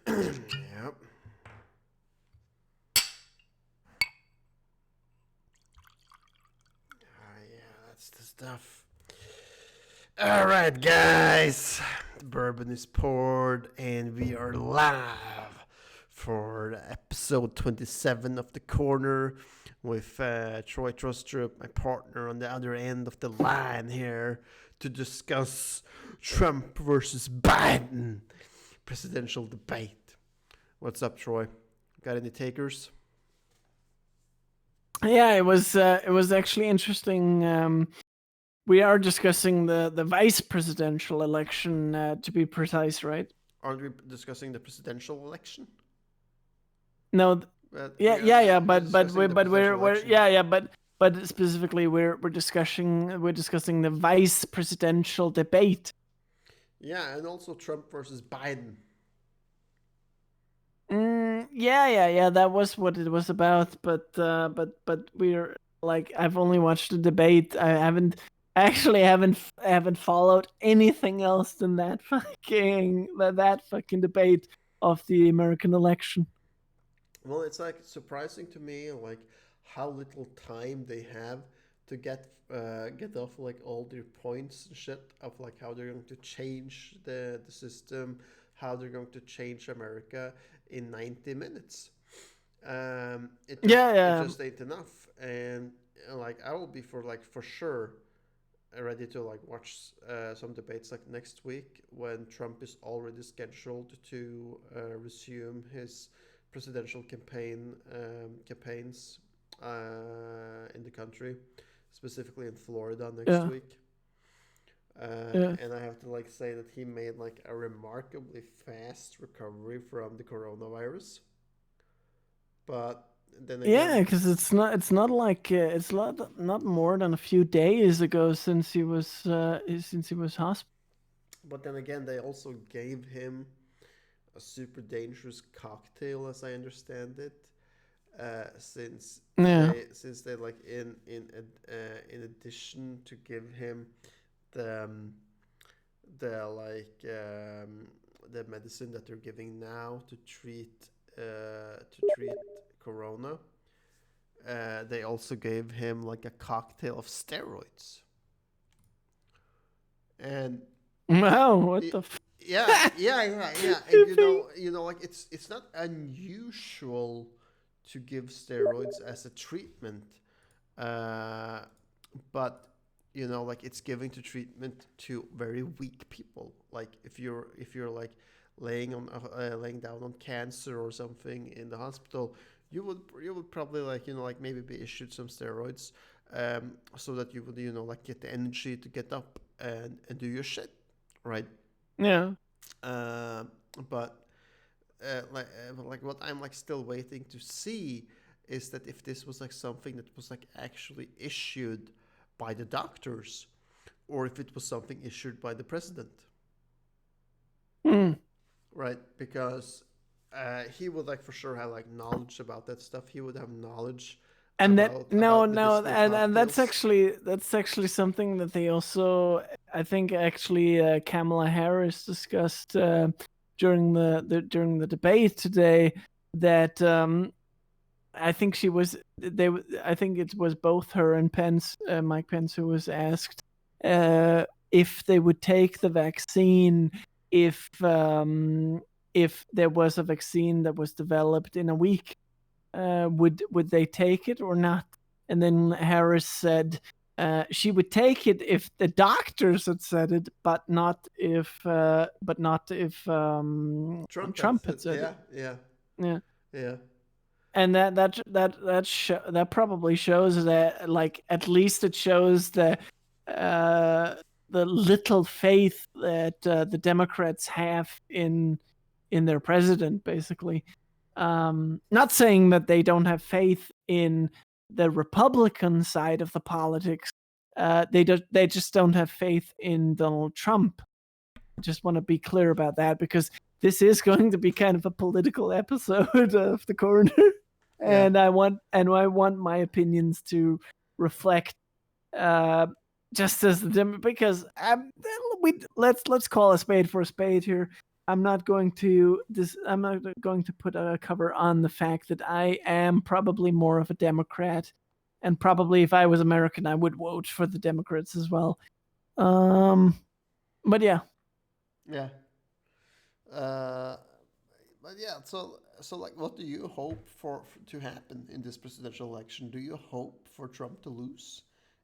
Yep. Yeah, that's the stuff. All right, guys. Bourbon is poured, and we are live for episode 27 of The Corner with Troy Trostrup, my partner, on the other end of the line here to discuss Trump versus Biden presidential debate. What's up, Troy? Got any takers? Yeah, it was actually interesting. We are discussing the vice presidential election, to be precise, right? Aren't we discussing the presidential election? No, yeah, yeah, yeah, We're but discussing we're the but we're, presidential we're election. yeah, yeah, but specifically we're discussing the vice presidential debate. Yeah, and also Trump versus Biden. Yeah, yeah, yeah. That was what it was about. But we're like, I've only watched the debate. I actually haven't followed anything else than that fucking debate of the American election. Well, it's like surprising to me, like how little time they have to get off like all their points and shit of like how they're going to change the system, how they're going to change America in 90 minutes. It just Yeah, it yeah, just ain't enough, and like I will be for sure ready to like watch some debates like next week when Trump is already scheduled to resume his presidential campaigns in the country, specifically in Florida next yeah, week. yeah. And I have to like say that he made like a remarkably fast recovery from the coronavirus. But then Yeah, again, because it's not like it's not more than a few days ago since he was hospitalized. they also gave him a super dangerous cocktail, as I understand it, Yeah, since they like in addition to give him the like the medicine that they're giving now to treat corona. They also gave him like a cocktail of steroids, and wow, what it, the yeah. And like it's not unusual to give steroids as a treatment, uh, but like it's giving to treatment to very weak people. Like if you're like laying down on cancer or something in the hospital, you would probably like like maybe be issued some steroids, so that you would like get the energy to get up and do your shit, right? Yeah. Uh, but like what I'm like still waiting to see is that if this was like something that was like actually issued by the doctors or if it was something issued by the president, Hmm. right? Because he would like for sure have like knowledge about that stuff. He would have knowledge And that no, about no, medicinal and that's cocktails. actually something that they also, I think, actually, Kamala Harris discussed during the debate today. That I think I think it was both her and Mike Pence, who was asked if they would take the vaccine if if there was a vaccine that was developed in a week, would they take it or not? And then Harris said she would take it if the doctors had said it, but not if Trump had Trump said, had said it. yeah, yeah, Yeah, yeah, and that probably shows that, like, at least it shows uh, the little faith that the Democrats have in their president, basically. Not saying that they don't have faith in the Republican side of the politics. They just don't have faith in Donald Trump. I just want to be clear about that, because this is going to be kind of a political episode of the corner, yeah. and I want my opinions to reflect, uh, just as the because we let's call a spade for a spade here. I'm not going to put a cover on the fact that I am probably more of a Democrat, and probably if I was American, I would vote for the Democrats as well. But yeah. Yeah. Uh, but yeah, so like, what do you hope for to happen in this presidential election? Do you hope for Trump to lose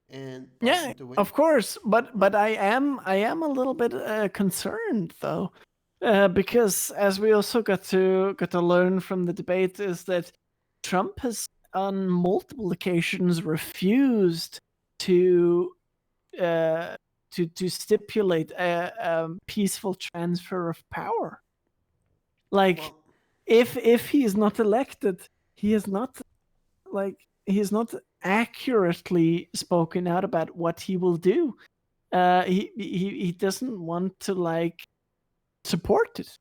and Yeah, Biden to win? of course, but Right. I am a little bit concerned though, because as we also got to learn from the debate is that Trump has on multiple occasions refused to uh, to stipulate a peaceful transfer of power. Like, Well, if he is not elected, he is not he is not accurately spoken out about what he will do. He doesn't want to support it.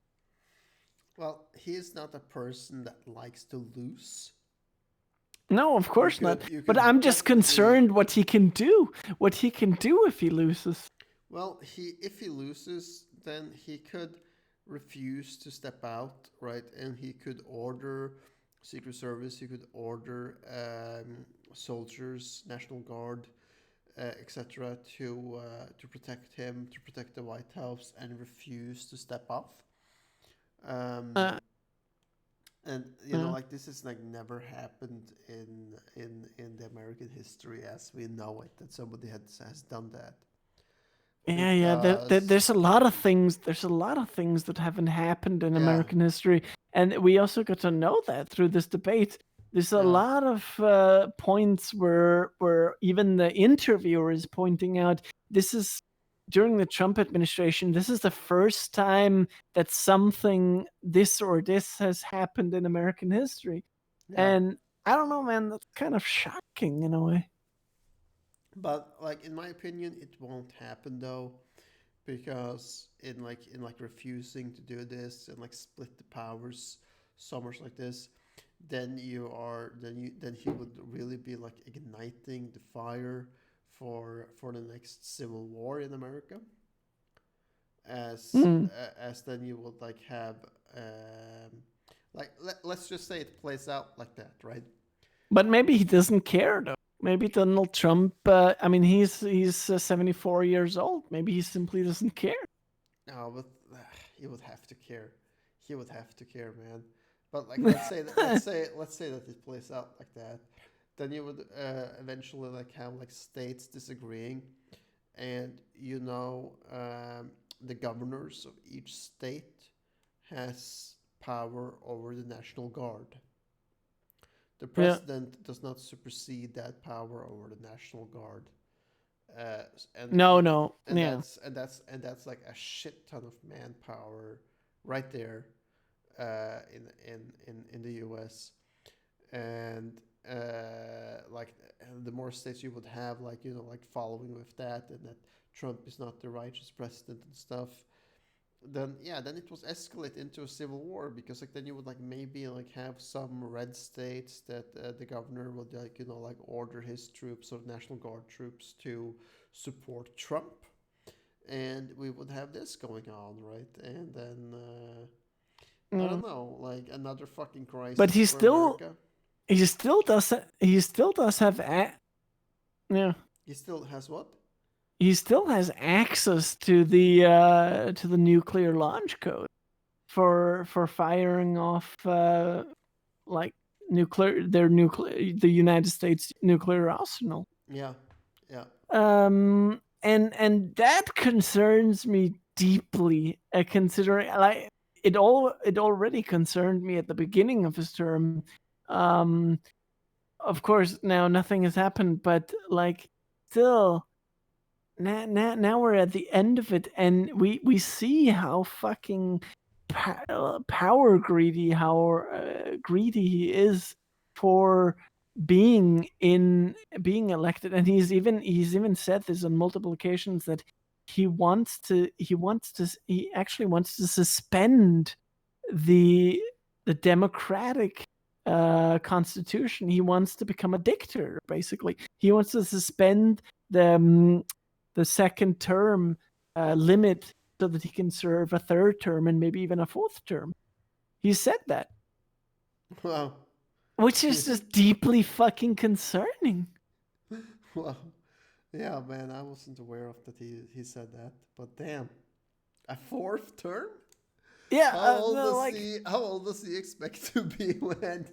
well, he is not a person that likes to lose. No, of course not. You But could I'm just definitely. concerned what he can do. What he can do if he loses. Well, if he loses, then he could refuse to step out, right? And he could order Secret Service. He could order soldiers, National Guard, etc., to protect him, to protect the White House, and refuse to step off. Um, Uh, and uh, like, this has like never happened in the American history as we know it, that somebody has done that, yeah. because There's a lot of things. There's a lot of things that haven't happened in yeah, American history, and we also got to know that through this debate. There's a yeah, lot of points where even the interviewer is pointing out this is during the Trump administration. This is the first time that something this or this has happened in American history, yeah. and I don't know, man. That's kind of shocking in a way. But like, in my opinion, it won't happen though, because in like refusing to do this and like split the powers so much like this, then he would really be like igniting the fire for the next civil war in America. Mm. As then you would like have let's just say it plays out like that, right? But maybe he doesn't care though. Maybe Donald Trump. I mean, he's 74 years old. Maybe he simply doesn't care. No, but he would have to care. He would have to care, man. But like, let's say that it plays out like that, then you would eventually like have like states disagreeing, and the governors of each state has power over the National Guard. The Yeah. president does not supersede that power over the National Guard, uh, and No, it, no. and Yeah. that's like a shit ton of manpower right there, in the U.S. and like, and the more states you would have, like, like following with that, and that Trump is not the righteous president and stuff, then yeah, then it was escalate into a civil war, because like then you would like maybe like have some red states that the governor would like like order his troops or National Guard troops to support Trump, and we would have this going on, right? And then I Yeah. don't know, like another fucking But crisis for America. he still does have yeah. He still has what? He still has access to the nuclear launch code for firing off like the United States nuclear arsenal. Yeah, yeah, And that concerns me deeply, considering it already concerned me at the beginning of his term. Um, of course, now nothing has happened, but like still, now we're at the end of it, and we see how fucking power greedy, how greedy he is for being elected, and he's even said this on multiple occasions that he actually wants to suspend the democratic constitution. He wants to become a dictator, basically. He wants to suspend the second term limit, so that he can serve a third term and maybe even a fourth term. He said that, Wow. which is just deeply fucking concerning. Wow. Yeah, man, I wasn't aware of that he said that. But damn. A fourth term? Yeah, How old does he expect to be when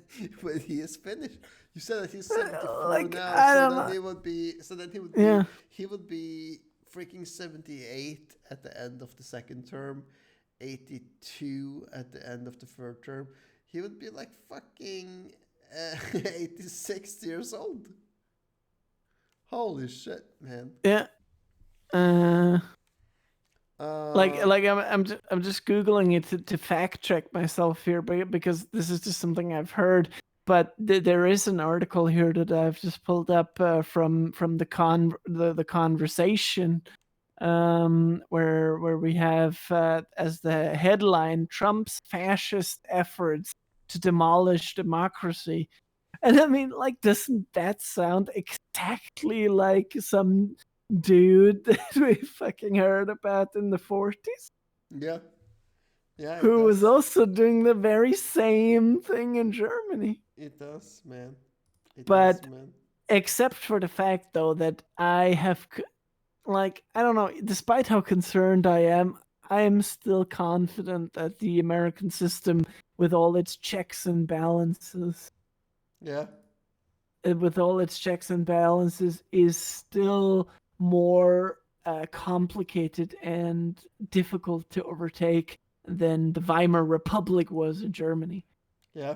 he is finished? You said that he's 74 like, now, I so don't then know. he Yeah. would be freaking 78 at the end of the second term, 82 at the end of the third term. He would be like fucking 86 years old. Holy shit, man. Yeah. Uh, I'm just googling it to fact check myself here, because this is just something I've heard. But there is an article here that I've just pulled up from the conversation, where we have as the headline, Trump's fascist efforts to demolish democracy. And I mean, like, doesn't that sound exactly like some dude that we fucking heard about in the 40s? yeah. Yeah, it Who was does. also doing the very same thing in Germany. It does, man. It does, But man. except for the fact, though, that I have, like, I don't know, despite how concerned I am still confident that the American system, with all its checks and balances, Yeah. is still more complicated and difficult to overtake than the Weimar Republic was in Germany. Yeah.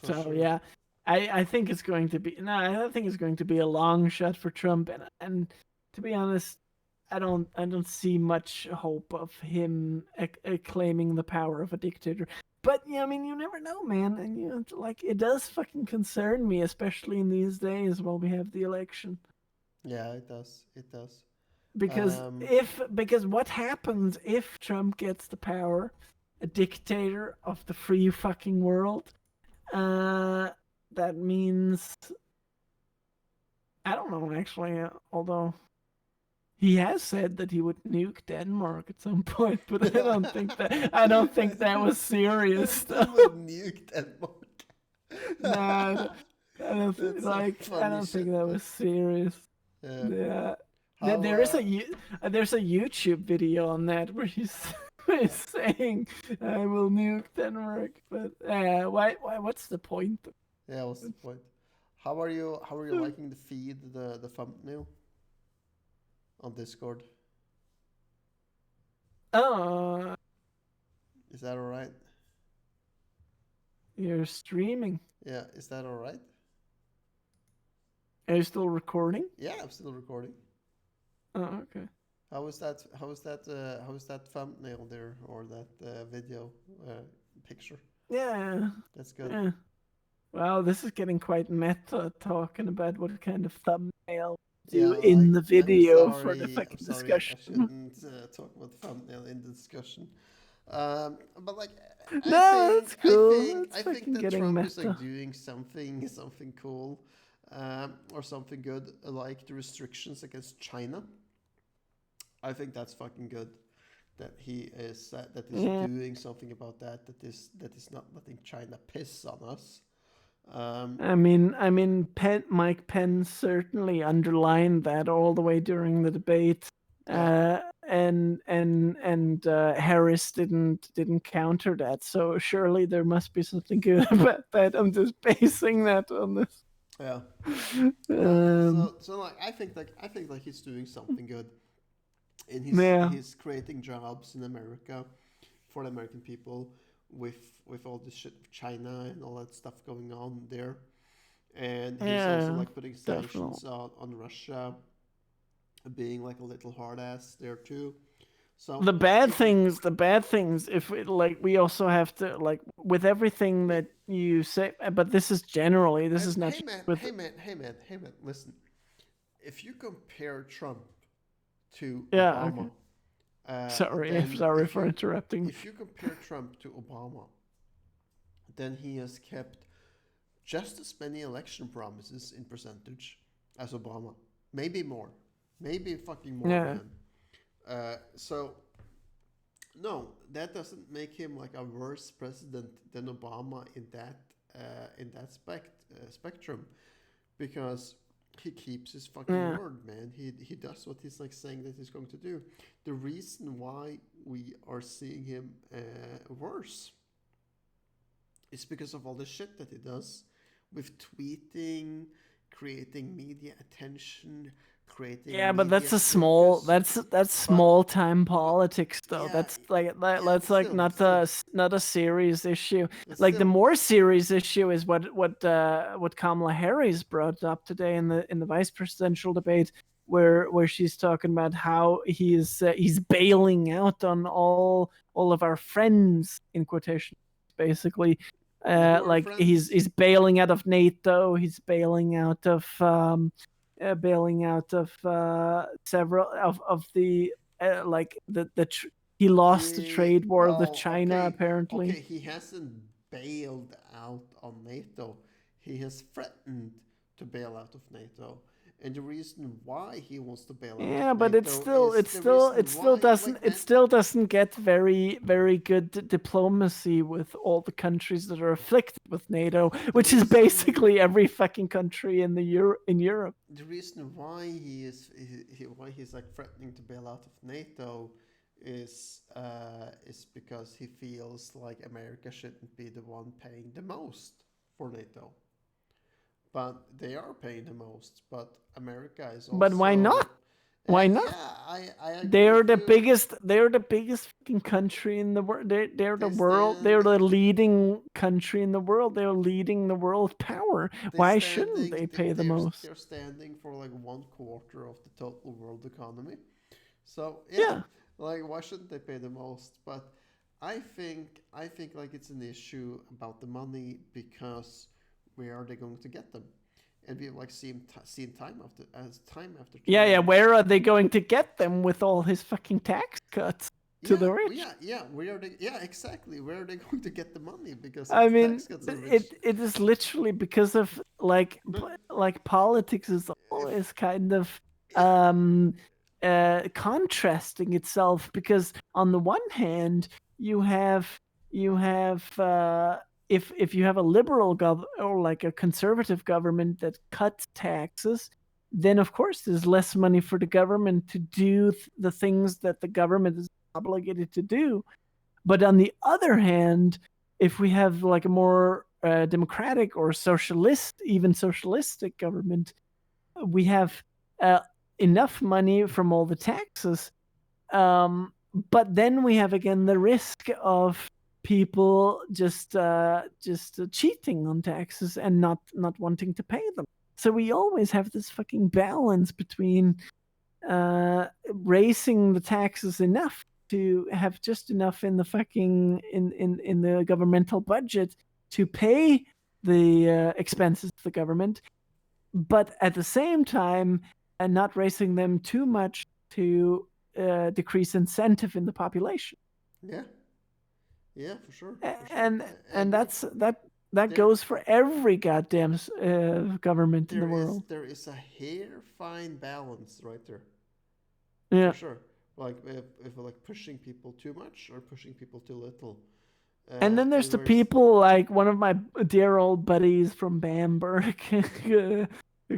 For So sure. yeah, I think it's going to be I think it's going to be a long shot for Trump, and to be honest, I don't see much hope of him claiming the power of a dictator. But yeah, I mean, you never know, man, and you know, like, it does fucking concern me, especially in these days while we have the election. Yeah, it does. It does. Because Um, what happens if Trump gets the power, a dictator of the free fucking world? Uh, that means, I don't know actually. Although he has said that he would nuke Denmark at some point, but I don't think that was serious. He would nuke Denmark. Nah, That's some I funny don't think shit, that man. was serious. Yeah. Yeah. How? There's a YouTube video on that where he's saying, "I will nuke Denmark," but why what's the point? Yeah. What's the point? How are you? How are you liking the feed, the thumbnail on Discord? Oh, Is that all right? you're streaming. Yeah. Is that all right? Are you still recording? Yeah, I'm still recording. Oh, okay. How is that? How is that? How is that thumbnail there or that video picture? Yeah. That's good. Yeah. Wow, this is getting quite meta, talking about what kind of thumbnail do Yeah, in like, the video for the I'm fucking sorry, I discussion. shouldn't talk about thumbnail in the discussion. But like, No, that's cool. That's I think fucking that getting Trump is like meta. doing something cool, or something good, like the restrictions against China. I think that's fucking good. That he is Yeah. doing something about that. That is not letting China piss on us. Um, Mike Pence certainly underlined that all the way during the debate, yeah, and Harris didn't counter that. So surely there must be something good about that. I'm just basing that on this. yeah. Um, So like I think like he's doing something good, and yeah, he's creating jobs in America for the American people with all this shit with China and all that stuff going on there, and he's also yeah, like putting definitely. sanctions on Russia, being like a little hard ass there too. So The bad things, if it, like, we also have to, like, with everything yeah, that you say, but this is generally, this is not hey just man, with, hey man, hey man, hey man, listen. If you compare Trump to yeah, okay. Obama, then Sorry for interrupting. if you compare Trump to Obama, then he has kept just as many election promises in percentage as Obama. Maybe more. Maybe fucking more, Yeah. man. So no, that doesn't make him like a worse president than Obama in that spectrum, because he keeps his fucking Yeah. word, man. He does what he's like saying that he's going to do. The reason why we are seeing him worse is because of all the shit that he does with tweeting, creating media attention, creating Yeah, but media that's a small. focus. That's But small time but politics, though. yeah, That's like yeah, that's like still, not a serious issue. but Like the still, more serious issue is what Kamala Harris brought up today in the vice presidential debate, where she's talking about how he's bailing out on all of our friends in quotation, basically. who are Like friends? he's bailing out of NATO. He's bailing out of several of the like he lost the trade war with Well, China apparently. okay. He hasn't bailed out on NATO. He has threatened to bail out of NATO, and the reason why he wants to bail out of Yeah, but NATO is the reason why, like it man. still doesn't get very good diplomacy with all the countries that are afflicted with NATO, The which is reason basically every fucking country in in Europe. the reason why why he's like threatening to bail out of NATO is because he feels like America shouldn't be the one paying the most for NATO. But they are paying the most. But America is But why also, not? Why not? yeah, I agree with you. They're the biggest fucking country in the world. They're the They world. They're stand the leading country in the world. They're leading the world power. Why shouldn't they pay the most? they're standing for like 1/4 of the total world economy. So yeah, Yeah. like why shouldn't they pay the most? But I think like it's an issue about the money, because where are they going to get them? And we've like seen time after Yeah, yeah. time. Where are they going to get them with all his fucking tax cuts to Yeah, the rich? yeah. Where are they? Yeah, exactly. Where are they going to get the money because of I the mean, tax cuts? The rich. it is literally because of No, like politics is if always kind of yeah, contrasting itself, because on the one hand you have if you have a liberal or like a conservative government that cuts taxes, then of course there's less money for the government to do the things that the government is obligated to do. But on the other hand, if we have like a more democratic or even socialistic government, we have uh, enough money from all the taxes. But then we have again the risk of people just cheating on taxes and not wanting to pay them. So we always have this fucking balance between raising the taxes enough to have just enough in the fucking in the governmental budget to pay the expenses of the government, but at the same time, not raising them too much to decrease incentive in the population. yeah, yeah, for sure. And And that there goes for every goddamn government in the world. there is a hair fine balance right there, for Yeah. sure. Like if we're like pushing people too much or pushing people too little, And then there's and the where's people like one of my dear old buddies from Bamberg,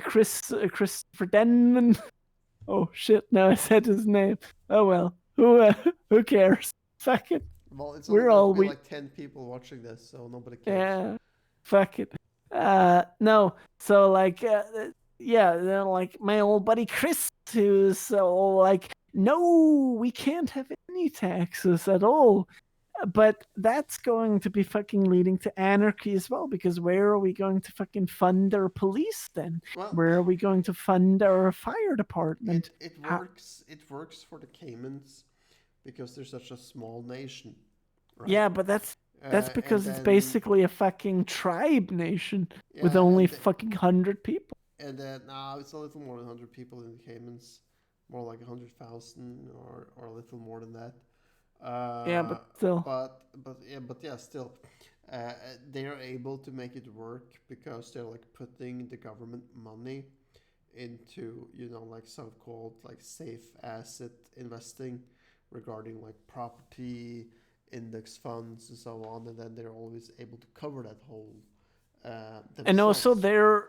Christopher Denman. Oh shit! Now I said his name. Oh well. Who cares? Fuck it. well, it's only We're going to all be we. like 10 people watching this, so nobody cares. Yeah. Fuck it. No. So like, yeah, then like my old buddy Chris, who's so like, no, we can't have any taxes at all. But that's going to be fucking leading to anarchy as well, because where are we going to fucking fund our police then? Well, Where are we going to fund our fire department? How, it works for the Caymans because they're such a small nation, right? yeah, but that's And because it's then basically a fucking tribe nation with yeah, only fucking 100 people. and then now it's a little more than 100 people in the Caymans, more like 100,000 or a little more than that. Yeah, but still. But yeah, still, they are able to make it work because they're like putting the government money into like so-called like safe asset investing regarding like property index funds and so on, and then they're always able to cover that hole And also, themselves.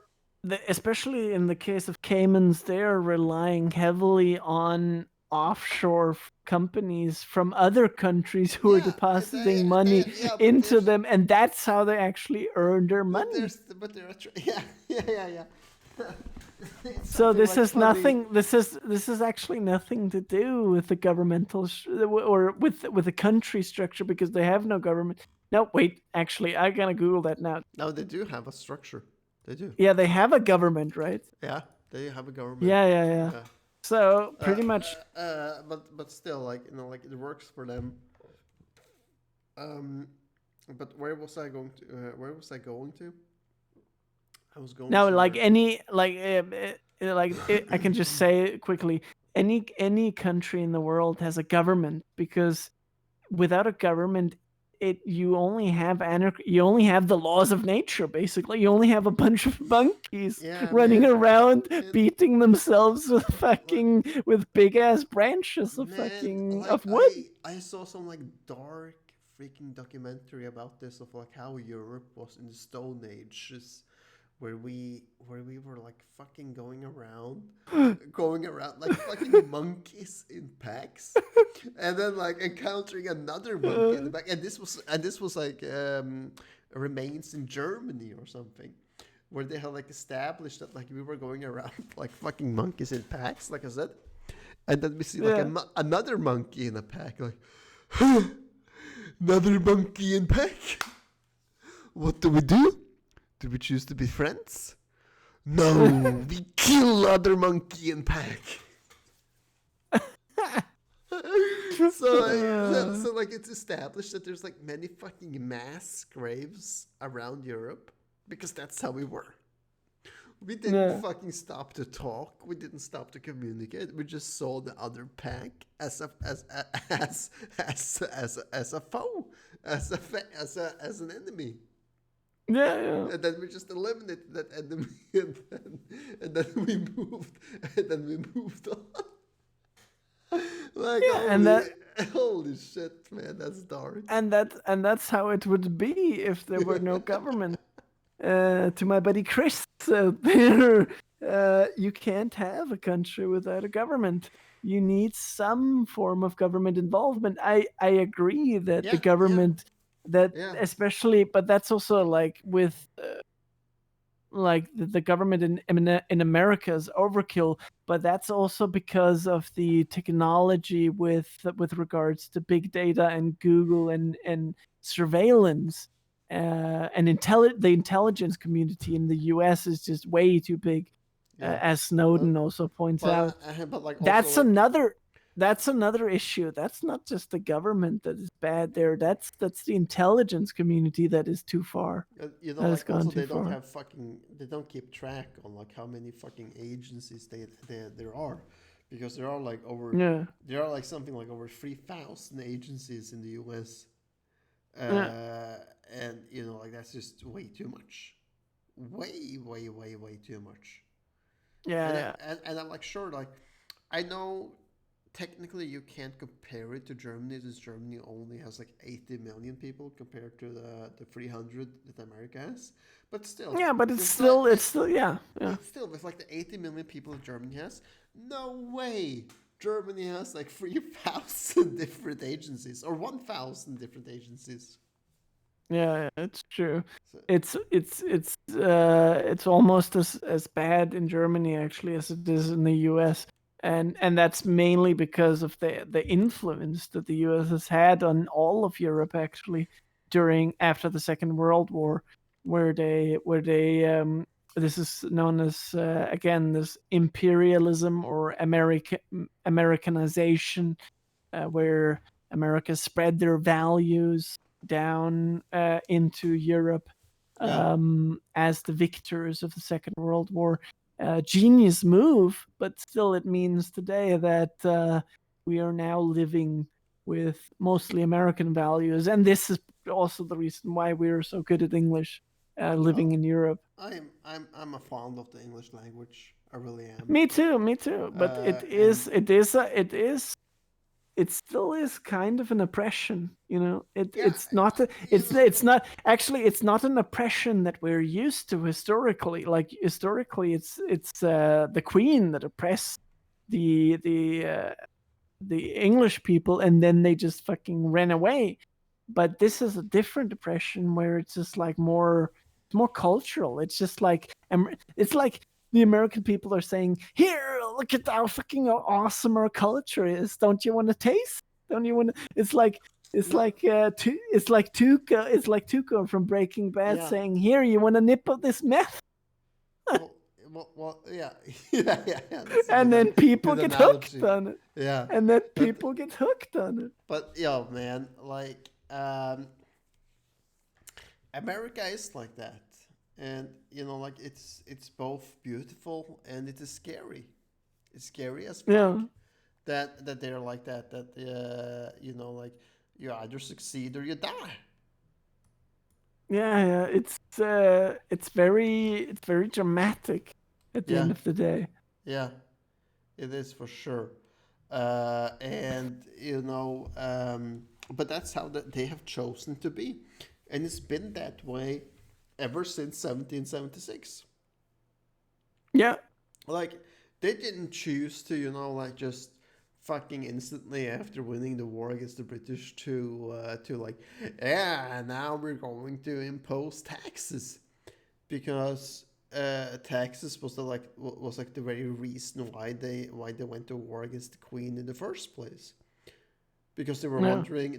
especially in the case of Caymans, they're relying heavily on offshore companies from other countries who are Yeah, depositing money yeah, but into them, and that's how they actually earn their money. they're yeah, yeah. It's So something this like has funny. nothing. This is actually nothing to do with the governmental or with the country structure, because they have no government. No, wait. Actually, I gotta Google that now. No, they do have a structure. They do. Yeah, they have a government, right? Yeah, they have a government. Yeah, yeah, yeah. Yeah. So pretty much, But still, like like it works for them. Um, but where was I going to? Where was I going to? I was going now like somewhere. any I can just say quickly, any country in the world has a government, because without a government, you only have anarchy. You only have the laws of nature. Basically, you only have a bunch of monkeys Yeah, running man. around It, beating themselves with like big ass branches of man, like of wood. I saw some like dark freaking documentary about this of like how Europe was in the Stone Ages, where we were like fucking going around like fucking monkeys in packs, and then like encountering another monkey in the back, and this was like remains in Germany or something, where they had like established that like we were going around like fucking monkeys in packs, like I said, and then we see like Yeah. another monkey in a pack, like another monkey in pack. What do we do? Do we choose to be friends? No, we kill other monkey in pack. So like it's established that there's like many fucking mass graves around Europe because that's how we were. We didn't Yeah. fucking stop to talk. We didn't stop to communicate. We just saw the other pack as as a foe, as an enemy. Yeah, yeah. And then we just eliminated that enemy, and then we moved, and then we moved on. Like Yeah, and holy shit, man, that's dark. that's how it would be if there were no government. To my buddy Chris out there, you can't have a country without a government. You need some form of government involvement. I agree that the Yeah, yeah, government, that yeah, especially, but that's also like with like the government in America is overkill, but that's also because of the technology with regards to big data and Google and surveillance, and the intelligence community in the U.S. is just way too big, yeah. as But Snowden also points out. but like also That's like another that's another issue. That's not just the government that is bad there. That's the intelligence community that is too far. That has like gone also too they don't far. have fucking they don't keep track on like how many fucking agencies there are, because Yeah. there are like something like over 3,000 agencies in the U.S. Yeah. And like that's just way too much, way too much. Yeah, yeah. And I'm like sure like I know technically you can't compare it to Germany, since Germany only has like 80 million people compared to the 300 that America has. But still, Yeah, but with like it's still, yeah, yeah. but still with like the 80 million people that Germany has, no way Germany has like 3,000 different agencies or 1,000 different agencies. Yeah, yeah, it's true. So, It's almost as bad in Germany actually as it is in the US. And that's mainly because of the influence that the US has had on all of Europe actually during after the Second World War, where they this is known as again this imperialism or Americanization, where America spread their values down into Europe, yeah, as the victors of the Second World War. Genius move, but still, it means today that we are now living with mostly American values, and this is also the reason why we are so good at English, oh, living in Europe. I'm a fond of the English language. I really am. Me too, me too. But And it still is kind of an oppression, you know. yeah, It's not you know, it's not actually, it's not an oppression that we're used to historically. Like historically, it's the Queen that oppressed the English people, and then they just fucking ran away. But this is a different oppression where it's just like more cultural. It's just like it's like the American people are saying, "Here, look at how fucking awesome our culture is. Don't you want to taste? Don't you want to?" no, It's like Tuco from Breaking Bad yeah. saying, "Here, you want a nip of this meth?" Well, yeah, yeah. That's a And then people good get hooked analogy. on it. Yeah, And then but people get hooked on it. yo, man, like America is like that, and like it's both beautiful and it is scary. It's scary as fuck Yeah. that they're like that. That like you either succeed or you die. Yeah, yeah, it's very dramatic at the Yeah, end of the day. yeah, it is for sure. And but that's how they have chosen to be, and it's been that way ever since 1776. Yeah, Like they didn't choose to, like just fucking instantly after winning the war against the British to like, yeah, now we're going to impose taxes because taxes was like the very reason why they went to war against the Queen in the first place. Because yeah,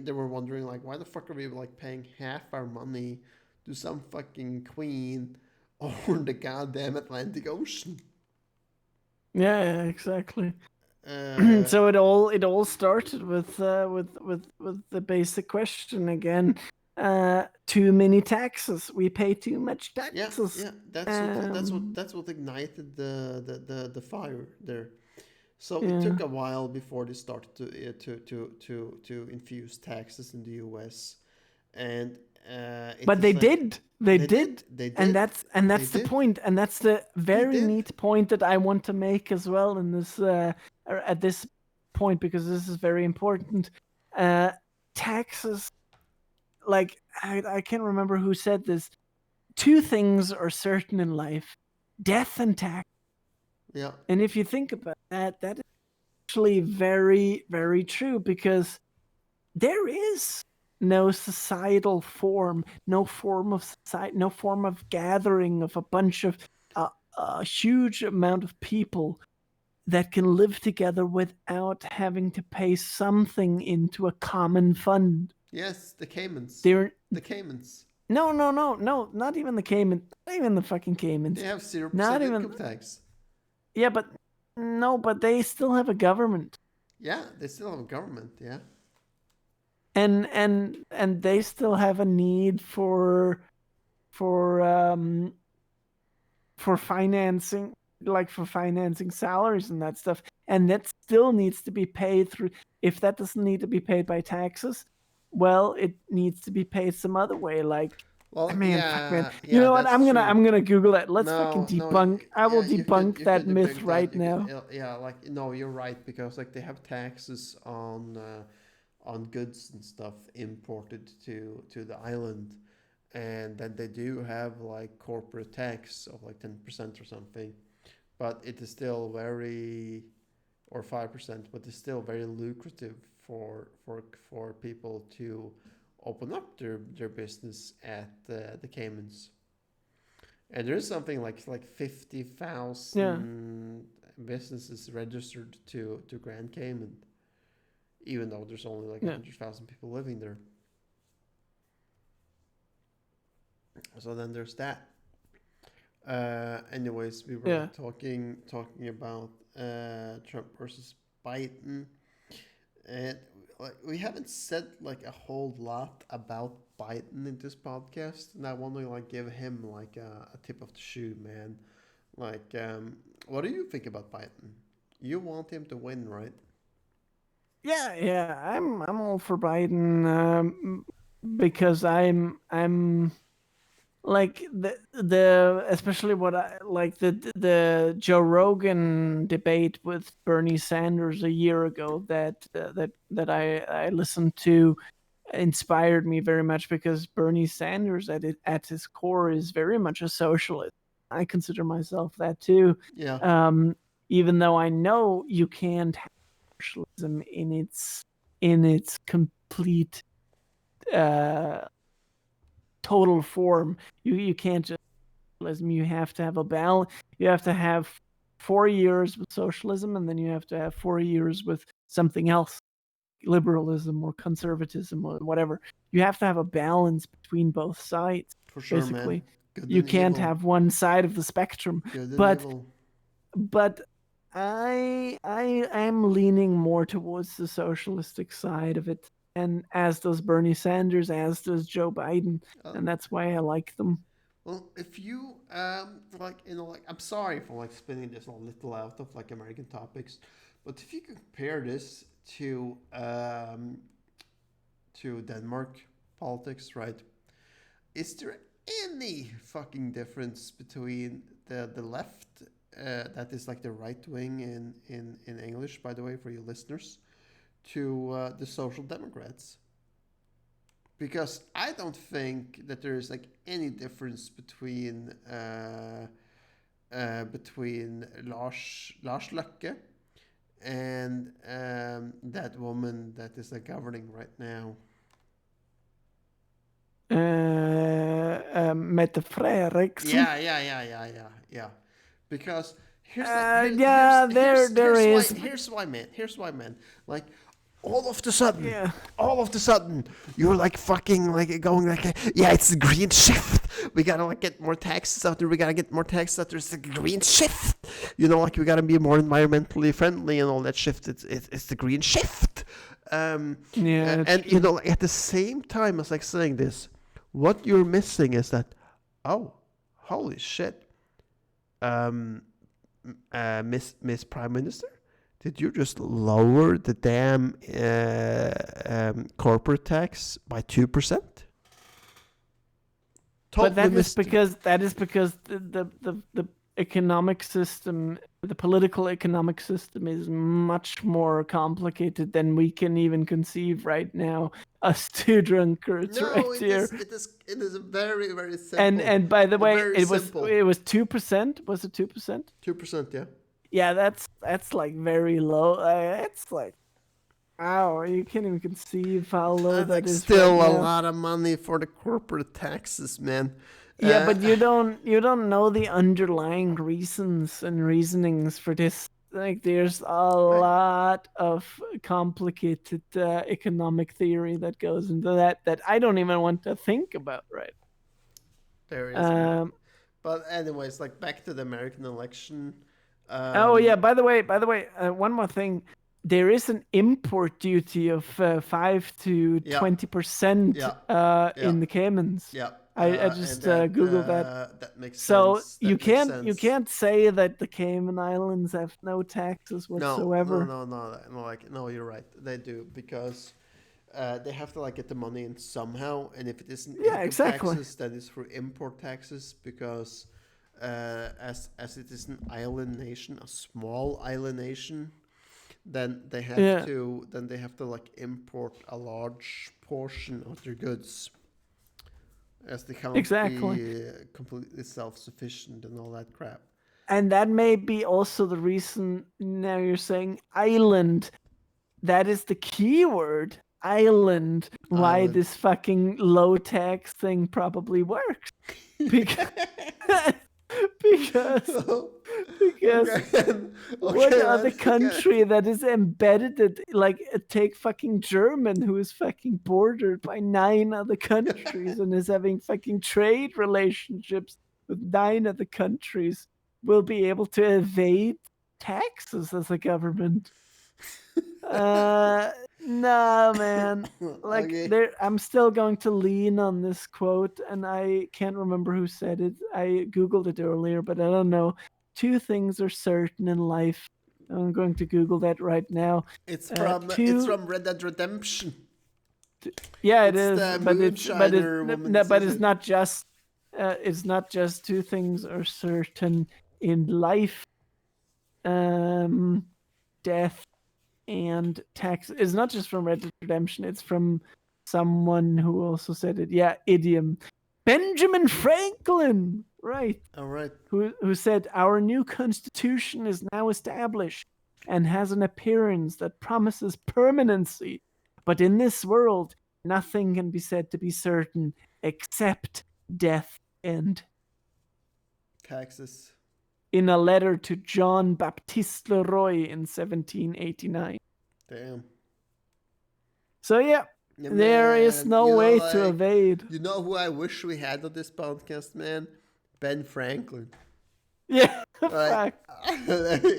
they were wondering like, why the fuck are we like paying half our money to some fucking queen over the goddamn Atlantic Ocean? yeah, yeah, exactly. Uh, So it all started with the basic question again. Too many taxes. We pay too much yeah, taxes. yeah. Um, That's what ignited the fire there. So it yeah. took a while before they started to infuse taxes in the U.S. and it But is like they did, they and did, they that's the did, point, and that's the they very did. neat point that I want to make as well in this at this point, because this is very important. uh Taxes, like I can't remember who said this. Two things are certain in life: death and tax. Yeah. And if you think about that, that is actually very, very true, because there is no societal form, no form of society, no form of gathering of a bunch of a huge amount of people that can live together without having to pay something into a common fund. Yes, the Caymans. There, The Caymans. no, not even the Cayman, not even the fucking They Caymans, have zero not percent even. income tax. Yeah, but no, but they still have a government, Yeah, they still have a government. Yeah. and they still have a need for um for financing, like for financing salaries and that stuff, and that still needs to be paid through. If that doesn't need to be paid by taxes, well, it needs to be paid some other way. Like, Well, man, fuck, man, yeah, you yeah, know what, that's true. I'm gonna Google that. Let's fucking No, debunk. I will yeah, debunk you that can myth debunk that. right You can, now. yeah, like no, you're right because like they have taxes on goods and stuff imported to the island, and then they do have like corporate tax of like 10% or something, but it is still very or 5%, but it's still very lucrative for people to open up their business at the Caymans. And there is something like fifty Yeah, thousand businesses registered to Grand Cayman, even though there's only like yeah, 100,000 people living there. So then there's that. Anyways, we were yeah. like talking about Trump versus Biden, and like we haven't said like a whole lot about Biden in this podcast, and I want to like give him like a tip of the shoe, man. Like, what do you think about Biden? You want him to win, right? Yeah, yeah, I'm all for Biden, because I'm like the especially what I like the Joe Rogan debate with Bernie Sanders a year ago that I listened to inspired me very much because Bernie Sanders at his core is very much a socialist. I consider myself that too. Yeah, Um, Even though I know you can't have socialism in its complete uh, total form. You can't just socialism. You have to have a balance. You have to have 4 years with socialism, and then you have to have 4 years with something else, liberalism or conservatism or whatever. You have to have a balance between both sides, for sure, man. basically. Good You and can't evil. have one side of the spectrum. Good and But evil. but I am leaning more towards the socialistic side of it, and as does Bernie Sanders, as does Joe Biden, and Um, that's why I like them. well, if you like, like, I'm sorry for like spinning this a little out of like American topics, but if you compare this to Denmark politics, right? Is there any fucking difference between the left, that is like the right wing in English, by the way, for you listeners, to the Social Democrats? Because I don't think that there is like any difference between Lars Løkke and that woman that is like governing right now. Mette Frederiksen. Yeah. Because Yeah, here's why, man. Here's why, man. Like, all of the sudden, Yeah. you're like fucking like going like, yeah, it's the green shift. We gotta like get more taxes out there. We gotta get more taxes out there. It's the green shift. Like we gotta be more environmentally friendly and all that shift. It's the green shift. Yeah, And like, at the same time as like saying this, what you're missing is that, oh, holy shit, Miss Prime Minister, did you just lower the damn corporate tax by 2%? but that is because the economic system, the political economic system, is much more complicated than we can even conceive right now. Us two drunkards right here. It is very, very simple. And by the way, Very it was simple. 2%. Was it 2%? 2%, yeah. Yeah, that's like very low. It's like, wow, you can't even conceive how low That's that like is. still right a now. lot of money for the corporate taxes, man. Yeah, but you don't know the underlying reasons and reasonings for this. Like, there's a lot of complicated economic theory that goes into that I don't even want to think about. Right. There is. But anyways, like back to the American election. Oh yeah. By the way, one more thing. There is an import duty of 5 to 20% in the Caymans. Yeah. I just googled that. That makes So sense. you can't say that the Cayman Islands have no taxes whatsoever. No, you're right. They do, because they have to like get the money in somehow, and if it isn't taxes, then it's through import taxes, because as it is an island nation, a small island nation, then they have to like import a large portion of their goods, as they can't be completely self-sufficient and all that crap. And that may be also the reason now you're saying island. That is the key word, island. Why this fucking low tax thing probably works. Because what other country that is embedded, like, take fucking German, who is fucking bordered by 9 other countries and is having fucking trade relationships with 9 other countries, will be able to evade taxes as a government. No, man. Like, I'm still going to lean on this quote, and I can't remember who said it. I googled it earlier, but I don't know. 2 things are certain in life. I'm going to Google that right now. It's from Red Dead Redemption. Yeah, it is. But it's not just it's not just two things are certain in life, death and tax. It's not just from Red Dead Redemption. It's from someone who also said it. Yeah, idiom. Benjamin Franklin, right? All right. Who said our new constitution is now established and has an appearance that promises permanency. But in this world, nothing can be said to be certain except death and Taxes. in a letter to John Baptiste Leroy in 1789. Damn. So yeah, Yeah, there is man, no you know, way like, to evade. You know who I wish we had on this podcast, man? Ben Franklin. Yeah, Like, fuck.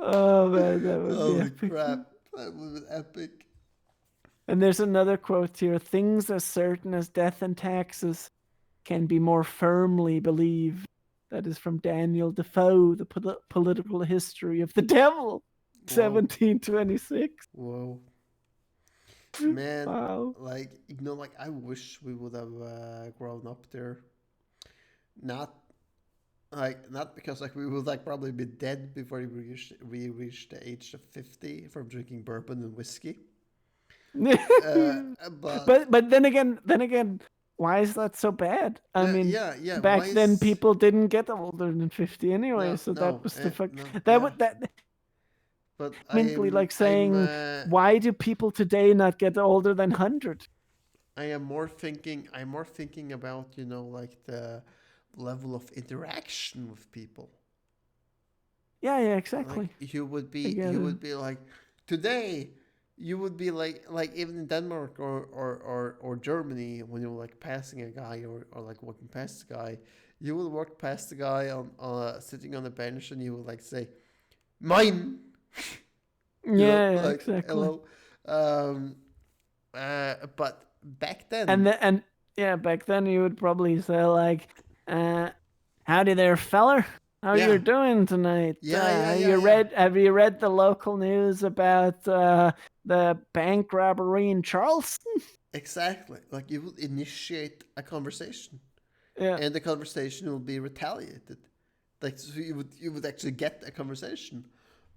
Oh man, that would be holy epic. crap. That would be epic. And there's another quote here: "Things as certain as death and taxes can be more firmly believed." That is from Daniel Defoe, The Political History of the Devil, 1726. Whoa. Man, Wow. like, you know, like, I wish we would have grown up there. Not because like we would like probably be dead before we reached the age of 50 from drinking bourbon and whiskey. But then again, why is that so bad? I mean, yeah. back then people didn't get older than 50 anyway, No, so no, that was the fuck. no, that yeah. would that But mentally like saying, why do people today not get older than 100? I'm more thinking about, you know, like the level of interaction with people. Yeah, exactly. Like you would be like today you would be like even in Denmark or Germany when you're like passing a guy or like walking past a guy, you would walk past the guy on sitting on a bench and you would like say, "Mine." Yeah, like, exactly. Hello. But back then, And back then you would probably say like, "Howdy there, feller. How Yeah. you doing tonight? Yeah. Have you read the local news about the bank robbery in Charleston?" Exactly. Like you would initiate a conversation, Yeah. and the conversation will be retaliated. Like so you would actually get a conversation,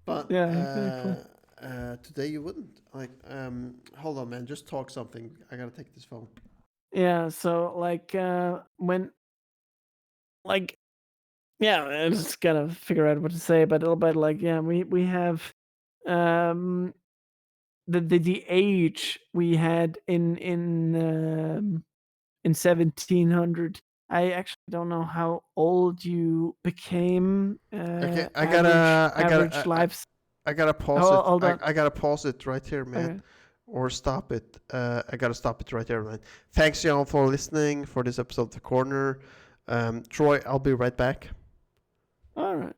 but Yeah, exactly. Today you wouldn't. Like, hold on, man. Just talk something. I gotta take this phone. Yeah, so like when like yeah, I just gotta figure out what to say, but a little bit like yeah, we have um the age we had in 1700. I actually don't know how old you became. Okay, Average lives. I gotta pause Oh, it. hold on. I gotta pause it right here, man. Okay. Or stop it. I gotta stop it right here, man. Thanks, y'all, for listening for this episode of The Corner. Troy, I'll be right back. All right.